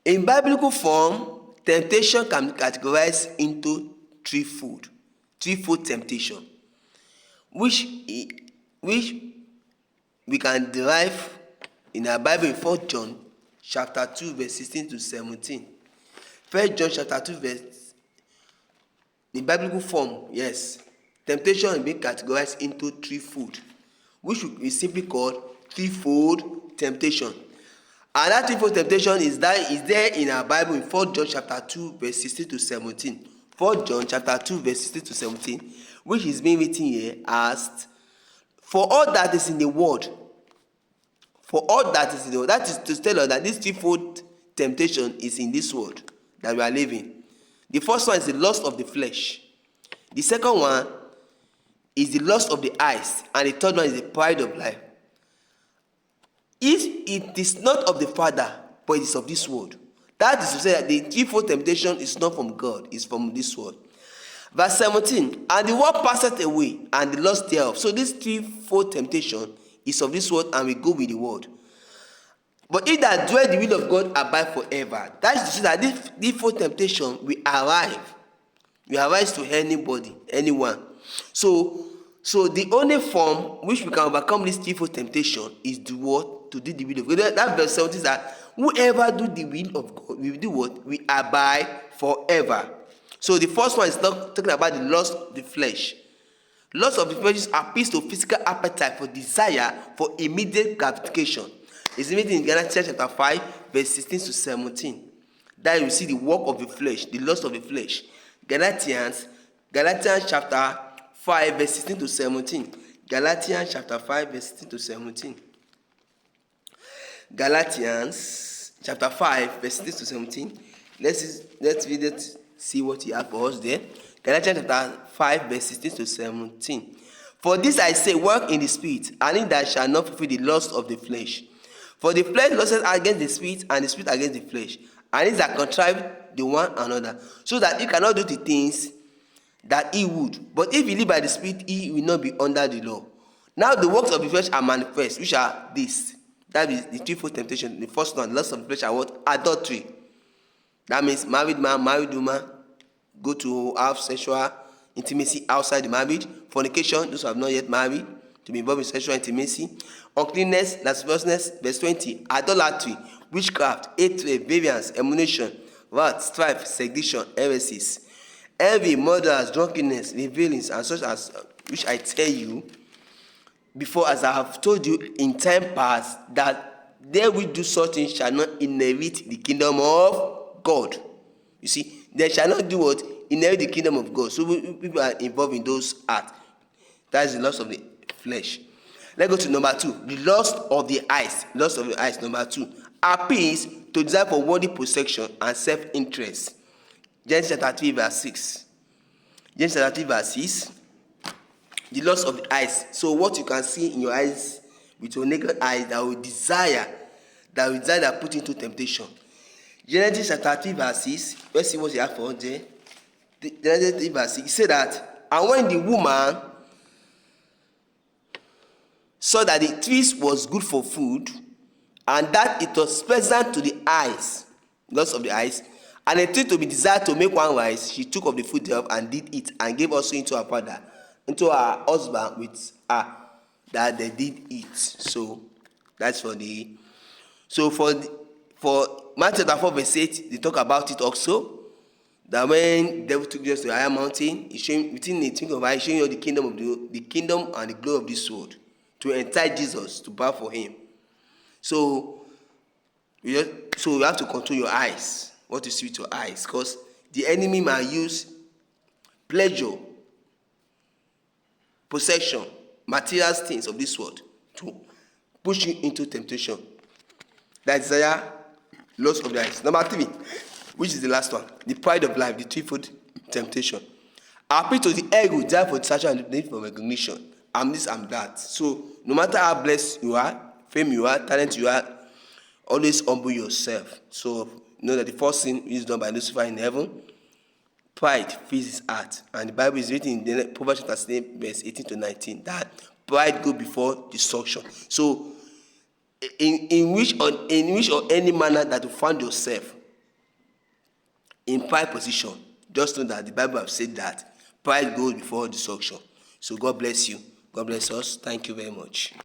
In biblical form, temptation can be categorized into threefold temptation, which we can derive in our Bible in 4 John chapter 2 verse 16 to 17. 1 John chapter 2 verse, in biblical form, yes, temptation is being categorized into threefold, which we simply call threefold temptation. And that threefold temptation is there in our Bible in 4 John chapter 2 verse 16 to 17. 4 John chapter 2 verse 16 to 17, which is being written here as, for all that is in the world, that is to tell us that this threefold temptation is in this world that we are living. The first one is the lust of the flesh. The second one is the lust of the eyes. And the third one is the pride of life. If it is not of the Father, but it is of this world. That is to say that the threefold temptation is not from God, it's from this world. Verse 17, and the world passeth away, and the lust thereof. So this threefold temptation is of this world, and we go with the world. But he that doeth the will of God abide forever. That is to say that this threefold temptation will arise to anybody, anyone. So the only form which we can overcome this threefold temptation is to what? To do the will of God. That verse 17 is that whoever do the will of God will do what? We abide forever. So the first one is not talking about the lust of the flesh. Lust of the flesh appeals to physical appetite for desire for immediate gratification. It's written in Galatians chapter 5 verse 16 to 17. There you see the work of the flesh, the lust of the flesh. Galatians chapter 5 verse 16 to 17. Galatians chapter 5 verse 16 to 17. Galatians chapter 5 verse 16 to 17. Let's read it, see what he has for us there. Galatians chapter 5 verse 16 to 17. For this I say, work in the spirit, and in that shall not fulfill the lust of the flesh. For the flesh lusteth against the spirit, and the spirit against the flesh. And these are contrary the one another, so that he cannot do the things that he would. But if he live by the spirit, he will not be under the law. Now the works of the flesh are manifest, which are this. That is the threefold temptation. The first one, lust of the flesh, are what? Adultery. That means married man, married woman go to have sexual intimacy outside the marriage. Fornication, those who have not yet married, to be involved in sexual intimacy. Uncleanness, lasciviousness, verse 20. Idolatry, witchcraft, hatred, variance, emulation, wrath, strife, sedition, heresies, envy, murders, drunkenness, revelings, and such as which I tell you before, as I have told you in time past, that they which do such things shall not inherit the kingdom of God. You see, they shall not do what? Inherit the kingdom of God. So people are involved in those acts. That is the lust of the flesh. Let's go to number 2. The lust of the eyes. Lust of the eyes, number 2. Appeals to desire for worldly possession and self-interest. Genesis chapter 3 verse 6. Genesis chapter 3 verse 6. The lust of the eyes. So what you can see in your eyes with your naked eyes that will desire that put into temptation. Genesis chapter 3 verse 6. Let's see what you have for us there. Genesis 3 verse 6. It said that, and when the woman saw that the tree was good for food, and that it was pleasant to the eyes, lust of the eyes, and a tree to be desired to make one wise, she took of the fruit thereof and did eat, and gave also into her father, into her husband with her, that they did eat. So that's for Matthew 4 verse 8, they talk about it also. That when the devil took Jesus to a higher mountain, he's showing within the twinkling of an eye, showing you the kingdom and the glory of this world, to entice Jesus to bow for him. So you have to control your eyes, what you see with your eyes, because the enemy might use pleasure, possession, material things of this world to push you into temptation. That desire, lust of the eyes. Number 3, which is the last one, the pride of life, the threefold temptation. Appeal to the ego, desire for satisfaction and need for recognition. I'm this, I'm that. So no matter how blessed you are, fame you are, talent you are, always humble yourself. So know that the first sin is done by Lucifer in heaven. Pride fills his heart. And the Bible is written in Proverbs chapter 7, verse 18 to 19, that pride go before destruction. So in which or any manner that you find yourself, in pride position, just know that the Bible has said that pride goes before destruction. So God bless you. God bless us. Thank you very much.